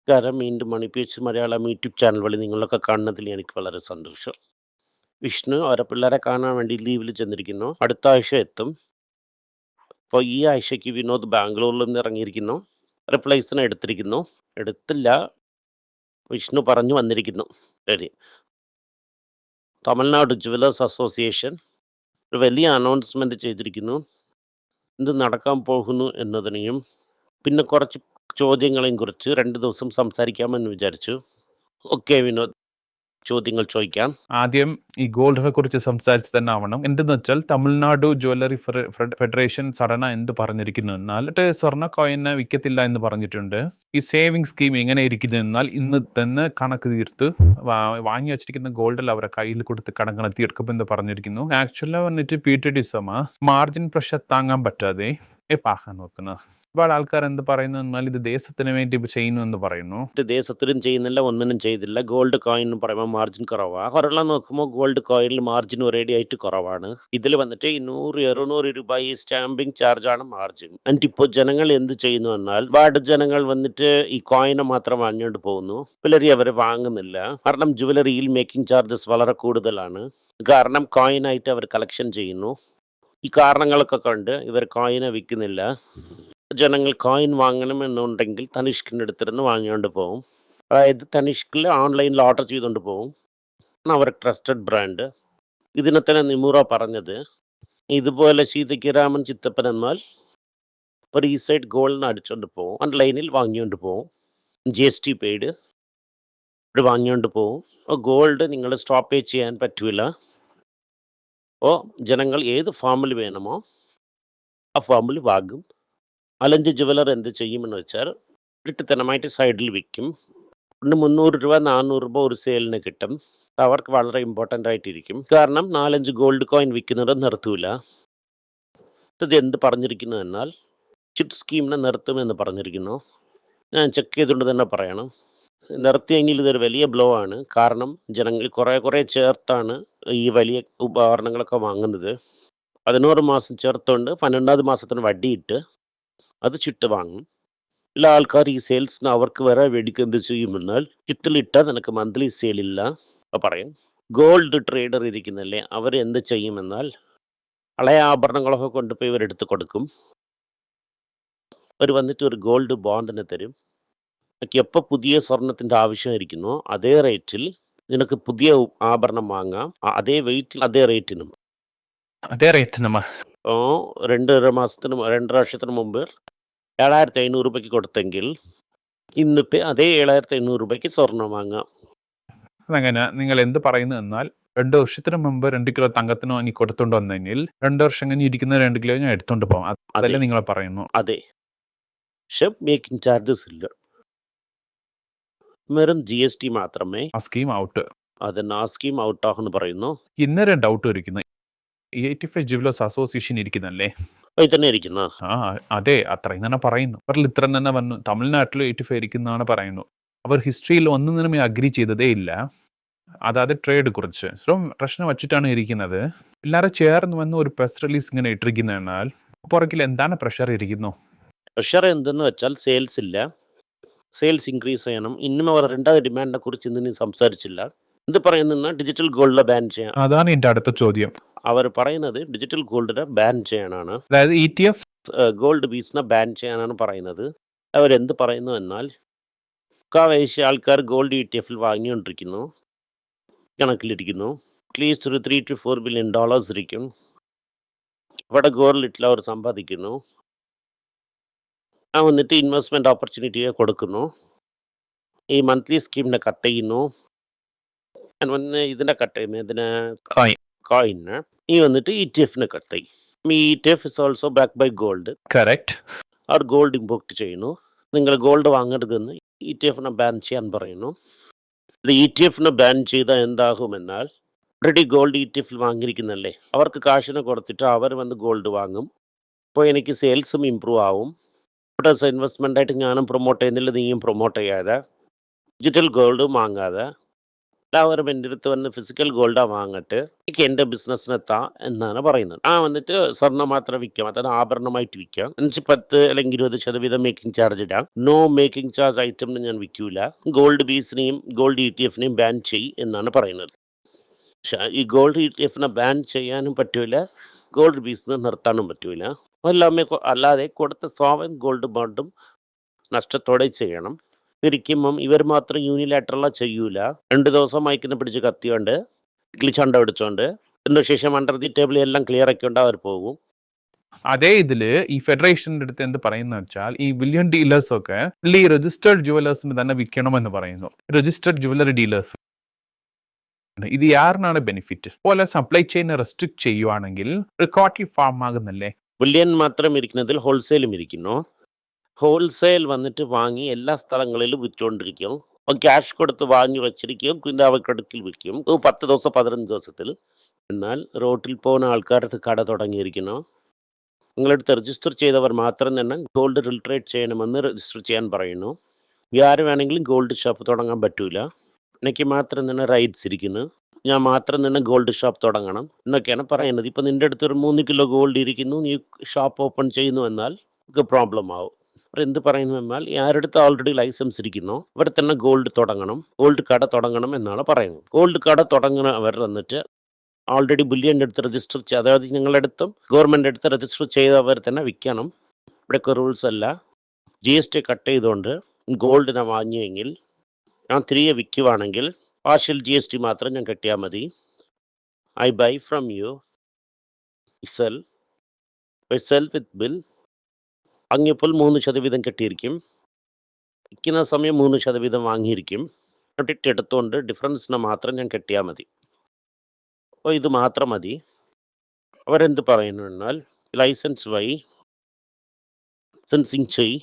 നമസ്കാരം. വീണ്ടും മണി page Malayalam YouTube channel വഴി നിങ്ങളൊക്കെ കാണുന്നതിൽ എനിക്ക് വളരെ സന്തോഷം. വിഷ്ണു അവരെ പിള്ളേരെ കാണാൻ വേണ്ടി ലീവിൽ ചെന്നിരിക്കുന്നു. അടുത്ത ആഴ്ച എത്തും. അപ്പോൾ ഈ ആഴ്ചയ്ക്ക് വിനോദ് ബാംഗ്ലൂരിൽ നിന്ന് ഇറങ്ങിയിരിക്കുന്നു. റിപ്ലേസിനെ എടുത്തിരിക്കുന്നു. എടുത്തില്ല, വിഷ്ണു പറഞ്ഞു വന്നിരിക്കുന്നു. ശരി. തമിഴ്നാട് ജുവലേഴ്സ് അസോസിയേഷൻ ഒരു വലിയ അനൗൺസ്മെൻറ്റ് ചെയ്തിരിക്കുന്നു. എന്ത് നടക്കാൻ പോകുന്നു എന്നതിനെയും പിന്നെ കുറച്ച് ചോദ്യങ്ങളെയും കുറിച്ച് 2 ദിവസം സംസാരിക്കാമെന്ന് വിചാരിച്ചു. ഓക്കെ വിനോദ്, ചോദ്യങ്ങൾ ചോദിക്കാം. ആദ്യം ഈ ഗോൾഡിനെ കുറിച്ച് സംസാരിച്ച് തന്നെ ആവണം. എന്തെന്ന് വെച്ചാൽ തമിഴ്നാട് ജ്വല്ലറി ഫെഡറേഷൻ സഡന എന്ത് പറഞ്ഞിരിക്കുന്നു എന്നാൽ സ്വർണ്ണ കോയിനെ വിൽക്കത്തില്ല എന്ന് പറഞ്ഞിട്ടുണ്ട്. ഈ സേവിങ് സ്കീം എങ്ങനെ ഇരിക്കുന്നു എന്നാൽ ഇന്ന് തന്നെ കണക്ക് തീർത്ത് വാങ്ങി വെച്ചിരിക്കുന്ന ഗോൾഡിൽ അവരെ കയ്യിൽ കൊടുത്ത് കണക്കണത്തി എടുക്കുമെന്ന് പറഞ്ഞിരിക്കുന്നു. ആക്ച്വലി വന്നിട്ട് PTD മാർജിൻ പ്രഷർ താങ്ങാൻ പറ്റാതെ പാക്കാൻ നോക്കുന്നത്. ഒരുപാട് ആൾക്കാർ എന്ത് പറയുന്നു എന്നാൽ ഇത് ദേശത്തിന് വേണ്ടി ചെയ്യുന്നു എന്ന് പറയുന്നു. ഇത് ദേശത്തിലും ചെയ്യുന്നില്ല, ഒന്നിനും ചെയ്തില്ല. ഗോൾഡ് കോയിൻ എന്ന് പറയുമ്പോൾ മാർജിൻ കുറവാണ്. ഒരെണ്ണം നോക്കുമ്പോൾ ഗോൾഡ് കോയിനിൽ മാർജിൻ ഒരേടി ആയിട്ട് കുറവാണ്. ഇതിൽ വന്നിട്ട് 100-200 രൂപ ഈ സ്റ്റാമ്പിങ് ചാർജാണ് മാർജിൻ. എന്നിട്ട് ഇപ്പോൾ ജനങ്ങൾ എന്ത് ചെയ്യുന്നു എന്നാൽ ഒരുപാട് ജനങ്ങൾ വന്നിട്ട് ഈ കോയിനെ മാത്രം വാങ്ങിക്കൊണ്ട് പോകുന്നു. ജ്വല്ലറി അവർ വാങ്ങുന്നില്ല. കാരണം ജ്വല്ലറിയിൽ മേക്കിംഗ് ചാർജസ് വളരെ കൂടുതലാണ്. കാരണം കോയിനായിട്ട് അവർ കളക്ഷൻ ചെയ്യുന്നു. ഈ കാരണങ്ങളൊക്കെ കൊണ്ട് ഇവർ കോയിനെ വിൽക്കുന്നില്ല. ജനങ്ങൾ കോയിൻ വാങ്ങണമെന്നുണ്ടെങ്കിൽ തനിഷ്കിൻ്റെ അടുത്തിരുന്ന് വാങ്ങിക്കൊണ്ട് പോകും. അതായത് തനിഷ്കിൽ ഓൺലൈനിൽ ഓർഡർ ചെയ്തുകൊണ്ട് പോകും. അവർ ട്രസ്റ്റഡ് ബ്രാൻഡ്. ഇതിനെ തന്നെ നിമുറ പറഞ്ഞത്, ഇതുപോലെ സീതയ്ക്ക് ചിത്തപ്പനെന്നാൽ ഒരു ഈ സൈഡ് ഗോൾഡിന് അടിച്ചുകൊണ്ട് പോകും, ഓൺലൈനിൽ വാങ്ങിക്കൊണ്ട് പോകും, GST പെയ്ഡ് ഇവിടെ വാങ്ങിക്കൊണ്ട് പോകും. ഗോൾഡ് നിങ്ങൾ സ്റ്റോപ്പേജ് ചെയ്യാൻ പറ്റില്ല. അപ്പോൾ ജനങ്ങൾ ഏത് ഫാമിൽ വേണമോ ആ ഫാമിൽ വാങ്ങും. അലഞ്ച് ജുവലർ എന്ത് ചെയ്യുമെന്ന് വെച്ചാൽ ഇട്ടിത്തനമായിട്ട് സൈഡിൽ വിൽക്കും. 300 രൂപ 400 രൂപ ഒരു സെയിലിന് കിട്ടും. അവർക്ക് വളരെ ഇമ്പോർട്ടൻ്റ് ആയിട്ടിരിക്കും. കാരണം 4-5 ഗോൾഡ് കോയിൻ വിൽക്കുന്നത് നിർത്തൂല. ഇത് എന്ത് പറഞ്ഞിരിക്കുന്നു എന്നാൽ ചിറ്റ് സ്കീമിനെ നിർത്തുമെന്ന് പറഞ്ഞിരിക്കുന്നു. ഞാൻ ചെക്ക് ചെയ്തുകൊണ്ട് തന്നെ പറയണം, നിർത്തിയെങ്കിൽ ഇതൊരു വലിയ ബ്ലോ ആണ്. കാരണം ജനങ്ങൾ കുറേ ചേർത്താണ് ഈ വലിയ ഉപകരണങ്ങളൊക്കെ വാങ്ങുന്നത്. 11 മാസം ചേർത്തുകൊണ്ട് 12ാമത് മാസത്തിന് വട്ടിയിട്ട് അത് ചിട്ട് വാങ്ങും. ചില ആൾക്കാർ ഈ സെയിൽസിന് അവർക്ക് വരെ വേടിക്കുക എന്ത് ചെയ്യുമെന്നാൽ ചിട്ടിലിട്ടാൽ നിനക്ക് മന്ത്ലി സെയിലില്ല പറയും. ഗോൾഡ് ട്രേഡർ ഇരിക്കുന്നല്ലേ, അവർ എന്ത് ചെയ്യുമെന്നാൽ പഴയ ആഭരണങ്ങളൊക്കെ കൊണ്ടുപോയി ഇവരെടുത്ത് കൊടുക്കും. അവർ വന്നിട്ട് ഒരു ഗോൾഡ് ബോണ്ടിന് തരും. എപ്പോൾ പുതിയ സ്വർണത്തിൻ്റെ ആവശ്യമായിരിക്കുന്നോ അതേ റേറ്റിൽ നിനക്ക് പുതിയ ആഭരണം വാങ്ങാം. അതേ വെയിറ്റിൽ അതേ റേറ്റിനും. ഓ 2 വർഷത്തിന് മുമ്പ് 7,500 രൂപയ്ക്ക് കൊടുത്തെങ്കിൽ ഇന്നിപ്പോൾ അതേ 7,500 രൂപയ്ക്ക് സ്വർണം വാങ്ങാം. അതങ്ങനെ നിങ്ങൾ എന്ത് പറയുന്നു എന്നാൽ 2 വർഷത്തിന് മുമ്പ് 2 കിലോ തങ്കത്തിന് വാങ്ങി കൊടുത്തോണ്ട് വന്നെങ്കിൽ 2 വർഷം കഴിഞ്ഞ് ഇരിക്കുന്ന 2 കിലോ ഞാൻ എടുത്തോണ്ട് പോകാം. അതല്ലേ നിങ്ങൾ പറയുന്നു? അതെ. പക്ഷെ മേക്കിംഗ് ചാർജസ് ഇല്ല, വെറും GST മാത്രമേ. ആ സ്കീം ഔട്ട്. അതന്നെ, ആ സ്കീം ഔട്ട് ആണെന്ന് പറയുന്നു. ഇന്നൊരു ഡൗട്ട് ഇരിക്കുന്നു. 85 ജുവലേഴ്സ് അസോസിയേഷൻ ഇരിക്കുന്നല്ലേ? തന്നെ ഇരിക്കുന്ന അതെ, അത്രയും തന്നെ പറയുന്നു. അവരിൽ ഇത്ര തന്നെ വന്നു. തമിഴ്നാട്ടിൽ 85 ഇരിക്കുന്നതാണ് പറയുന്നു. അവർ ഹിസ്റ്ററിയിൽ ഒന്നും അഗ്രി ചെയ്തതേ ഇല്ല. അതായത് ട്രേഡ് കുറിച്ച് പ്രശ്നം വച്ചിട്ടാണ് ഇരിക്കുന്നത്. എല്ലാവരും ചേർന്ന് വന്ന് ഒരു പ്രസ് റിലീസ് ഇങ്ങനെ ഇട്ടിരിക്കുന്നതിനാൽ പുറകിൽ എന്താണ് പ്രഷർ ഇരിക്കുന്നു? പ്രഷർ എന്തെന്ന് വെച്ചാൽ സെയിൽസ് ഇല്ല. സെയിൽസ് ഇൻക്രീസ് ചെയ്യണം. ഇന്നും അവർ രണ്ടാമത് ഡിമാൻഡിനെ കുറിച്ച് ഇന്നും സംസാരിച്ചില്ല. എന്ത് പറയുന്ന ഡിജിറ്റൽ ഗോൾഡിനെ ബാൻ ചെയ്യാൻ. അതാണ് എൻ്റെ അടുത്ത ചോദ്യം. അവർ പറയുന്നത് ഡിജിറ്റൽ ഗോൾഡിനെ ബാൻ ചെയ്യാനാണ്. അതായത് ETF ഗോൾഡ് പീസിനെ ബാൻ ചെയ്യാനാണ് പറയുന്നത്. അവരെന്ത് പറയുന്നു എന്നാൽ കാവേശ്യ ആൾക്കാർ ഗോൾഡ് ETF വാങ്ങിക്കൊണ്ടിരിക്കുന്നു, കണക്കിലിരിക്കുന്നു. അറ്റ്ലീസ്റ്റ് ഒരു $3 to $4 billion ഇരിക്കും. ഇവിടെ ഗോൾഡിൽ അവർ സമ്പാദിക്കുന്നു. വന്നിട്ട് ഇൻവെസ്റ്റ്മെൻറ്റ് ഓപ്പർച്യൂണിറ്റിയെ കൊടുക്കുന്നു. ഈ മന്ത്ലി സ്കീമിനെ കട്ട് ചെയ്യുന്നു. ഇതിനെ കട്ട് ചെയ്യുന്നു, ഇതിനെ കോയിന്. ഈ വന്നിട്ട് ETF കട്ട് ചെയ്യും. ഈ ETF is also back by gold. Correct. അവർ ഗോൾഡ് ഇമ്പോർട്ട് ചെയ്യുന്നു. നിങ്ങൾ ഗോൾഡ് വാങ്ങരുതെന്ന് ETF ബാൻ ചെയ്യാൻ പറയുന്നു. ഇത് ETF ബാൻ ചെയ്താൽ എന്താകുമെന്നാൽ ഓൾറെഡി ഗോൾഡ് ETF വാങ്ങിയിരിക്കുന്നല്ലേ, അവർക്ക് കാശിനെ കൊടുത്തിട്ട് അവർ വന്ന് ഗോൾഡ് വാങ്ങും. അപ്പോൾ എനിക്ക് സെയിൽസും ഇമ്പ്രൂവ് ആവും. ഇവിടെ ഇൻവെസ്റ്റ്മെൻ്റായിട്ട് ഞാനും പ്രൊമോട്ട് ചെയ്യുന്നില്ല, നീയും പ്രൊമോട്ട് ചെയ്യാതെ ഡിജിറ്റൽ ഗോൾഡ് വാങ്ങാതെ എല്ലാവരും എൻ്റെ അടുത്ത് വന്ന് ഫിസിക്കൽ ഗോൾഡാ വാങ്ങട്ട്, എനിക്ക് എൻ്റെ ബിസിനസ്സിന് എത്താം എന്നാണ് പറയുന്നത്. വന്നിട്ട് സ്വർണ്ണം മാത്രം വിൽക്കാം, അതായത് ആഭരണമായിട്ട് വിൽക്കാം. എന്നിട്ട് 10 അല്ലെങ്കിൽ 20% മേക്കിംഗ് ചാർജ് ഇടാം. നോ മേക്കിംഗ് ചാർജ് ഐറ്റം ഞാൻ വിൽക്കൂല. ഗോൾഡ് ബീസിനെയും ഗോൾഡ് ETF-നെയും ബാൻ ചെയ്യും എന്നാണ് പറയുന്നത്. പക്ഷേ ഈ ഗോൾഡ് ETF-നെ ബാൻ ചെയ്യാനും പറ്റൂല, ഗോൾഡ് ബീസിനെ നിർത്താനും പറ്റൂല. അല്ലാതെ കൊടുത്ത സോവൻ ഗോൾഡ് ബോണ്ടും നഷ്ടത്തോടെ ചെയ്യണം. ഇരിക്കുമ്പം ഇവർ മാത്രം യൂണിലാറ്ററലാ ചെയ്യൂല. 2 ദിവസം മൈക്കിനെ പിടിച്ച് കത്തിയോണ്ട് ചണ്ട പിടിച്ചോണ്ട് അതിന് ശേഷം അണ്ടർ ദി ടേബിൾ എല്ലാം ക്ലിയർ ആക്കിയോണ്ട് അവർ പോകും. അതേ ഇതില് ഈ ഫെഡറേഷന്റെ അടുത്ത് എന്ത് പറയുന്ന വെച്ചാൽ ഈ വില്യൺ ഡീലേഴ്സ് ഒക്കെ ഈ രജിസ്റ്റേർഡ് ജുവലേഴ്സിന് തന്നെ വിൽക്കണമെന്ന് പറയുന്നു. രജിസ്റ്റേർഡ് ജുവലറി ഡീലേഴ്സ് ഇത് യാറിനാണ് ബെനിഫിറ്റ്? പോലെ സപ്ലൈ ചെയിനെ റെസ്ട്രിക്ട് ചെയ്യുവാണെങ്കിൽ ഒരു കോട്ടി ഫാം ആകുന്നല്ലേ? വില്യൺ മാത്രം ഇരിക്കുന്നതിൽ ഹോൾസെയിലും ഇരിക്കുന്നു. ഹോൾസെയിൽ വന്നിട്ട് വാങ്ങി എല്ലാ സ്ഥലങ്ങളിലും വിറ്റുകൊണ്ടിരിക്കും. ക്യാഷ് കൊടുത്ത് വാങ്ങി വെച്ചിരിക്കും, പിന്നെ അവർക്കടുക്കിൽ വിൽക്കും 10 ദിവസം 15 ദിവസത്തിൽ. എന്നാൽ റോട്ടിൽ പോകുന്ന ആൾക്കാർക്ക് കട തുടങ്ങിയിരിക്കുന്നു. നിങ്ങളടുത്ത് രജിസ്റ്റർ ചെയ്തവർ മാത്രം തന്നെ ഗോൾഡ് റിൽട്രേറ്റ് ചെയ്യണമെന്ന് രജിസ്റ്റർ ചെയ്യാൻ പറയുന്നു. ആര് വേണമെങ്കിലും ഗോൾഡ് ഷോപ്പ് തുടങ്ങാൻ പറ്റൂല. എനിക്ക് മാത്രം തന്നെ റൈറ്റ്സ് ഇരിക്കുന്നു, ഞാൻ മാത്രം തന്നെ ഗോൾഡ് ഷോപ്പ് തുടങ്ങണം എന്നൊക്കെയാണ് പറയുന്നത്. ഇപ്പം നിൻ്റെ അടുത്ത് ഒരു 3 കിലോ ഗോൾഡ് ഇരിക്കുന്നു, നീ ഷോപ്പ് ഓപ്പൺ ചെയ്യുന്നു എന്നാൽ പ്രോബ്ലം ആവും. അവർ എന്ത് പറയുന്നു എന്നാൽ ആരടുത്ത് ഓൾറെഡി ലൈസൻസ് ഇരിക്കുന്നു അവർ തന്നെ ഗോൾഡ് തുടങ്ങണം, ഗോൾഡ് കട തുടങ്ങണം എന്നാണ് പറയുന്നത്. ഗോൾഡ് കട തുടങ്ങുന്നവർ വന്നിട്ട് ഓൾറെഡി ബുല്യൻ്റെ അടുത്ത് രജിസ്റ്റർ ചെയ്ത്, അതായത് നിങ്ങളുടെ അടുത്തും ഗവൺമെൻറ് അടുത്ത് രജിസ്റ്റർ ചെയ്തവർ തന്നെ വിൽക്കണം. ഇവിടെയൊക്കെ റൂൾസ് അല്ല. GST കട്ട് ചെയ്തുകൊണ്ട് ഗോൾഡിനെ വാങ്ങിയെങ്കിൽ ഞാൻ തിരികെ വിൽക്കുവാണെങ്കിൽ പാർഷ്യൽ GST മാത്രം ഞാൻ കെട്ടിയാൽ മതി. I buy from you, sell with bill. വാങ്ങിയപ്പോൾ 3% കെട്ടിയിരിക്കും, വിൽക്കുന്ന സമയം 3% വാങ്ങിയിരിക്കും. എടുത്തുകൊണ്ട് ഡിഫറൻസിനെ മാത്രം ഞാൻ കെട്ടിയാൽ മതി. അപ്പോൾ ഇത് മാത്രം മതി. അവരെന്ത് പറയുന്നു എന്നാൽ ലൈസൻസ് ലൈസൻസിങ് ചെയ്,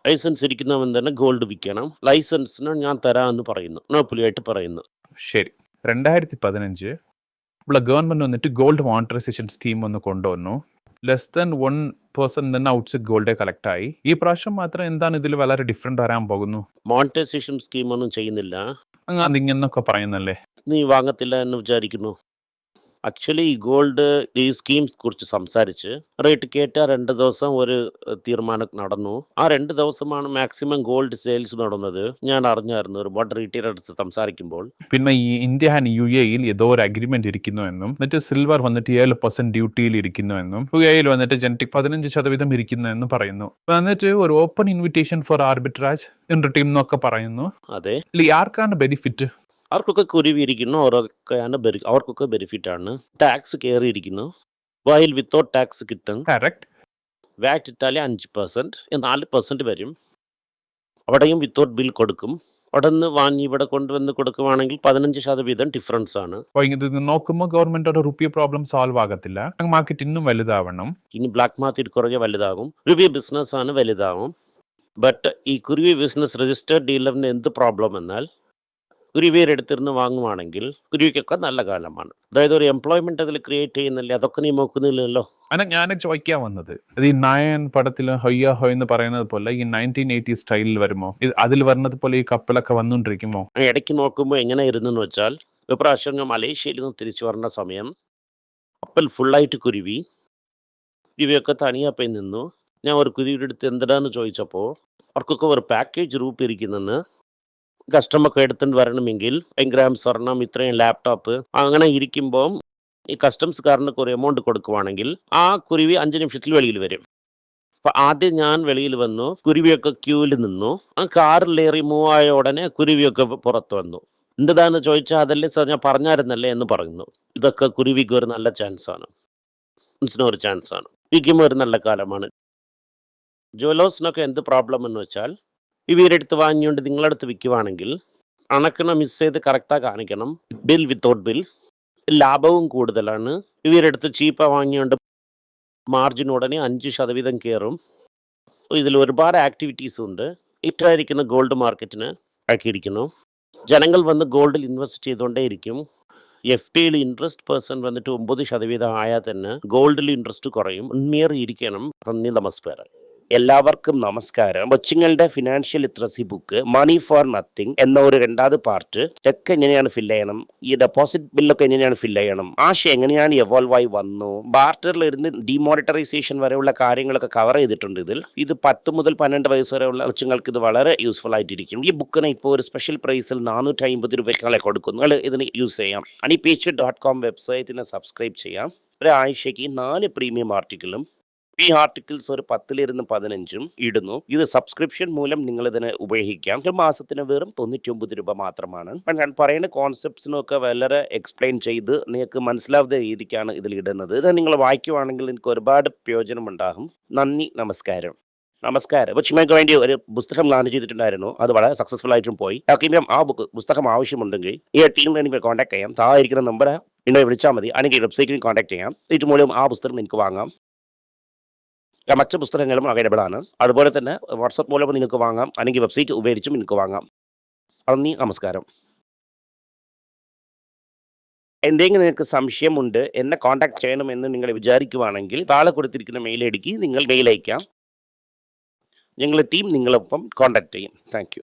ലൈസൻസ് ഇരിക്കുന്നവൻ തന്നെ ഗോൾഡ് വിൽക്കണം, ലൈസൻസിന് ഞാൻ തരാമെന്ന് പറയുന്നു, നോപ്പുലിയായിട്ട് പറയുന്നു. ശരി, 2015 ഇവിടെ ഗവൺമെന്റ് വന്നിട്ട് ഗോൾഡ് മോണിറ്ററൈസേഷൻ സ്കീം ഒന്ന് കൊണ്ടുവന്നു. ലെസ് ദാൻ 1% തന്നെ ഔട്ട്സൈഡ് ഗോൾഡേ കളക്ട് ആയി. ഈ പ്രാവശ്യം മാത്രം എന്താണ് ഇതിൽ വളരെ ഡിഫറെന്റ് വരാൻ പോകുന്നു? മോണിറ്റൈസേഷൻ സ്കീമൊന്നും ചെയ്യുന്നില്ല. ഇങ്ങനൊക്കെ പറയുന്നല്ലേ? നീ വാങ്ങത്തില്ല എന്ന് വിചാരിക്കുന്നു. ആക്ച്വലി ഈ ഗോൾഡ് ഈ സ്കീംസ് കുറിച്ച് സംസാരിച്ച് റേറ്റ് കേട്ട 2 ദിവസം ഒരു തീരുമാനം നടന്നു. ആ 2 ദിവസമാണ് മാക്സിമം ഗോൾഡ് സെയിൽസ് നടന്നത്. ഞാൻ അറിഞ്ഞായിരുന്നു ഒരുപാട് റീറ്റെയിലേഴ്സ് സംസാരിക്കുമ്പോൾ. പിന്നെ ഈ ഇന്ത്യ ആൻഡ് UAE ഏതോ ഒരു അഗ്രിമെന്റ് ഇരിക്കുന്നു എന്നും, എന്നിട്ട് സിൽവർ വന്നിട്ട് 7% ഡ്യൂട്ടിയിൽ ഇരിക്കുന്നു എന്നും, UAE വന്നിട്ട് ജനറ്റിക് 15% ഇരിക്കുന്നു എന്നും പറയുന്നു. എന്നിട്ട് ഒരു open invitation for arbitrage in team എന്നൊക്കെ പറയുന്നു. അതെ, ആർക്കാണ് ബെനിഫിറ്റ്? അവർക്കൊക്കെ കുരുവിയിരിക്കുന്നു, അവർക്കൊക്കെ ബെനിഫിറ്റ് ആണ്. ടാക്സ് കയറിയിരിക്കുന്നു, വൈൽ വിത്തൗട്ട് ടാക്സ് കിട്ടും. കറക്റ്റ്. വാറ്റ് ഇട്ടാലേ 5%, 4% വരും. അവിടെയും വിത്തൗട്ട് ബിൽ കൊടുക്കും. അവിടെ നിന്ന് വാങ്ങി ഇവിടെ കൊണ്ടുവന്ന് കൊടുക്കുവാണെങ്കിൽ 15% ഡിഫറൻസ് ആണ്. ഇത് നോക്കുമ്പോൾ ഗവൺമെന്റ് റുപ്പിയ പ്രോബ്ലം സോൾവ് ആകത്തില്ല. മാർക്കറ്റ് ഇന്നും വലുതാവണം. ഇനി ബ്ലാക്ക് മാർക്കറ്റ് കുറേ വലുതാകും, കുരുവി ബിസിനസ് ആണ് വലുതാവും. ബട്ട് ഈ കുരുവി ബിസിനസ് രജിസ്റ്റേർഡ് ഡീലറിന് എന്ത് പ്രോബ്ലം എന്നാൽ കുരുവിയുടെ അടുത്തിരുന്ന് വാങ്ങുവാണെങ്കിൽ കുരുവിക്കൊക്കെ നല്ല കാലമാണ്. അതായത് ഒരു എംപ്ലോയ്മെന്റ് അതിൽ ക്രിയേറ്റ് ചെയ്യുന്നില്ലേ, അതൊക്കെ നീ നോക്കുന്നില്ലല്ലോ. ഞാൻ ചോദിക്കാൻ വന്നത് ഈ നായൻ പടത്തിൽ ഹൊയ്യ ഹൊയ് എന്ന് പറയുന്നത് പോലെ ഈ 1980 സ്റ്റൈലിൽ വരുമോ? അതിൽ വരുന്നത് പോലെ ഈ കപ്പലൊക്കെ വന്നുകൊണ്ടിരിക്കുമോ? ഇടയ്ക്ക് നോക്കുമ്പോൾ എങ്ങനെ ഇരുന്നെന്ന് വെച്ചാൽ, ഇപ്രാവശ്യം ഞാൻ മലേഷ്യയിൽ നിന്ന് തിരിച്ചു വരുന്ന സമയം കപ്പൽ ഫുള്ളായിട്ട് കുരുവിയൊക്കെ തനിയാപ്പോയി നിന്നു. ഞാൻ ഒരു കുരുവിയുടെ അടുത്ത് എന്തിനാന്ന് ചോദിച്ചപ്പോൾ അവർക്കൊക്കെ ഒരു പാക്കേജ് റൂപ്പ് ഇരിക്കുന്നെന്ന്. കസ്റ്റമർക്ക് എടുത്തുകൊണ്ട് വരണമെങ്കിൽ 1 ഗ്രാം സ്വർണം, ഇത്രയും ലാപ്ടോപ്പ് അങ്ങനെ ഇരിക്കുമ്പോൾ ഈ കസ്റ്റംസ്കാരനൊക്കെ ഒരു എമൗണ്ട് കൊടുക്കുവാണെങ്കിൽ ആ കുരുവി 5 നിമിഷത്തിൽ വെളിയിൽ വരും. അപ്പം ആദ്യം ഞാൻ വെളിയിൽ വന്നു, കുരുവിയൊക്കെ ക്യൂവിൽ നിന്നു. ആ കാറിലേറി മൂവായ ഉടനെ കുരുവിയൊക്കെ പുറത്ത് വന്നു. എന്താന്ന് ചോദിച്ചാൽ അതല്ലേ സാർ ഞാൻ പറഞ്ഞായിരുന്നല്ലേ എന്ന് പറയുന്നു. ഇതൊക്കെ കുരുവിക്ക് ഒരു നല്ല ചാൻസാണ്, ഒരു ചാൻസാണ്. വിൽക്കുമ്പോൾ ഒരു നല്ല കാലമാണ്. ജുവലേഴ്സിനൊക്കെ എന്ത് പ്രോബ്ലം എന്ന് വെച്ചാൽ, ഇവരുടെ അടുത്ത് വാങ്ങിക്കൊണ്ട് നിങ്ങളടുത്ത് വിൽക്കുവാണെങ്കിൽ കണക്കിനെ മിസ് ചെയ്ത് കറക്റ്റായി കാണിക്കണം. ബിൽ വിത്തൗട്ട് ബിൽ, ലാഭവും കൂടുതലാണ്. ഇവരുടെ അടുത്ത് ചീപ്പാ വാങ്ങിക്കൊണ്ട് മാർജിൻ ഉടനെ 5% കയറും. ഇതിൽ ഒരുപാട് ആക്ടിവിറ്റീസ് ഉണ്ട്. ഇട്ടായിരിക്കുന്ന ഗോൾഡ് മാർക്കറ്റിന് ആക്കിയിരിക്കുന്നു. ജനങ്ങൾ വന്ന് ഗോൾഡിൽ ഇൻവെസ്റ്റ് ചെയ്തുകൊണ്ടേയിരിക്കും. FDയിൽ ഇൻട്രസ്റ്റ് പേഴ്സൺ വന്നിട്ട് 9% ആയാൽ തന്നെ ഗോൾഡിൽ ഇൻട്രസ്റ്റ് കുറയും. ഉണ്മേറി ഇരിക്കണം. നന്ദി, നമസ്കാരം. എല്ലാവർക്കും നമസ്കാരം. കൊച്ചുങ്ങളുടെ financial literacy book money for nothing എന്ന ഒരു രണ്ടാമത് പാർട്ട് ചെക്ക് എങ്ങനെയാണ് ഫില്ല് ചെയ്യണം, ഈ ഡെപ്പോസിറ്റ് ബില്ലൊക്കെ എങ്ങനെയാണ് ഫില്ല് ചെയ്യണം, ആശയം എങ്ങനെയാണ് എവോൾവ് ആയി വന്നു, ബാർട്ടറിലിരുന്ന് ഡിമോണിറ്ററൈസേഷൻ വരെയുള്ള കാര്യങ്ങളൊക്കെ കവർ ചെയ്തിട്ടുണ്ട്. ഇത് 10 മുതൽ 12 വയസ്സ് വരെയുള്ള കൊച്ചുങ്ങൾക്ക് ഇത് വളരെ യൂസ്ഫുൾ ആയിട്ടിരിക്കും. ഈ ബുക്കിന് ഇപ്പോൾ ഒരു സ്പെഷ്യൽ പ്രൈസിൽ 450 രൂപയ്ക്കാളെ കൊടുക്കുന്നു. നിങ്ങൾ ഇതിന് യൂസ് ചെയ്യാം. honeypage.com വെബ്സൈറ്റിനെ സബ്സ്ക്രൈബ് ചെയ്യാം. ഒരാഴ്ചയ്ക്ക് 4 പ്രീമിയം ആർട്ടിക്കിളും ഈ ആർട്ടിക്കിൾസ് ഒരു 10 15 ഇടുന്നു. ഇത് സബ്സ്ക്രിപ്ഷൻ മൂലം നിങ്ങൾ ഇതിനെ ഉപയോഗിക്കാം. ഒരു മാസത്തിന് വെറും 99 രൂപ മാത്രമാണ്. ഞാൻ പറയുന്ന കോൺസെപ്റ്റ്സിനൊക്കെ വളരെ എക്സ്പ്ലെയിൻ ചെയ്ത് നിങ്ങൾക്ക് മനസ്സിലാവുന്ന രീതിക്കാണ് ഇതിൽ ഇടുന്നത്. ഇത് നിങ്ങൾ വായിക്കുവാണെങ്കിൽ എനിക്ക് ഒരുപാട് പ്രയോജനം ഉണ്ടാകും. നന്ദി, നമസ്കാരം. കൊച്ചുങ്ങൾക്ക് വേണ്ടി ഒരു പുസ്തകം ലോഞ്ച് ചെയ്തിട്ടുണ്ടായിരുന്നു. അത് വളരെ സക്സസ്ഫുൾ ആയിട്ടും പോയി. ആർക്കെങ്കിലും ആ പുസ്തകം ആവശ്യമുണ്ടെങ്കിൽ ഈ ടീമിൽ എനിക്ക് കോൺടാക്ട് ചെയ്യാം. താഴെ ഇരിക്കുന്ന നമ്പർ എന്നെ വിളിച്ചാൽ മതി. അല്ലെങ്കിൽ വെബ്സൈറ്റിൽ കോൺടാക്ട് ചെയ്യാം. ഇത് മൂലം ആ പുസ്തകം എനിക്ക് വാങ്ങാം. മറ്റ് പുസ്തകങ്ങളും അവൈലബിൾ ആണ്. അതുപോലെ തന്നെ വാട്സപ്പ് മൂലം നിങ്ങൾക്ക് വാങ്ങാം, അല്ലെങ്കിൽ വെബ്സൈറ്റ് ഉപയോഗിച്ചും നിങ്ങൾക്ക് വാങ്ങാം. നന്ദി, നമസ്കാരം. എന്തെങ്കിലും നിങ്ങൾക്ക് സംശയമുണ്ട്, എന്നെ കോൺടാക്ട് ചെയ്യണമെന്ന് നിങ്ങൾ വിചാരിക്കുവാണെങ്കിൽ താഴെ കൊടുത്തിരിക്കുന്ന മെയിൽ ഐ ഡിക്ക് നിങ്ങൾ മെയിൽ അയക്കാം. ഞങ്ങളുടെ ടീം നിങ്ങളൊപ്പം കോൺടാക്ട് ചെയ്യും. Thank you.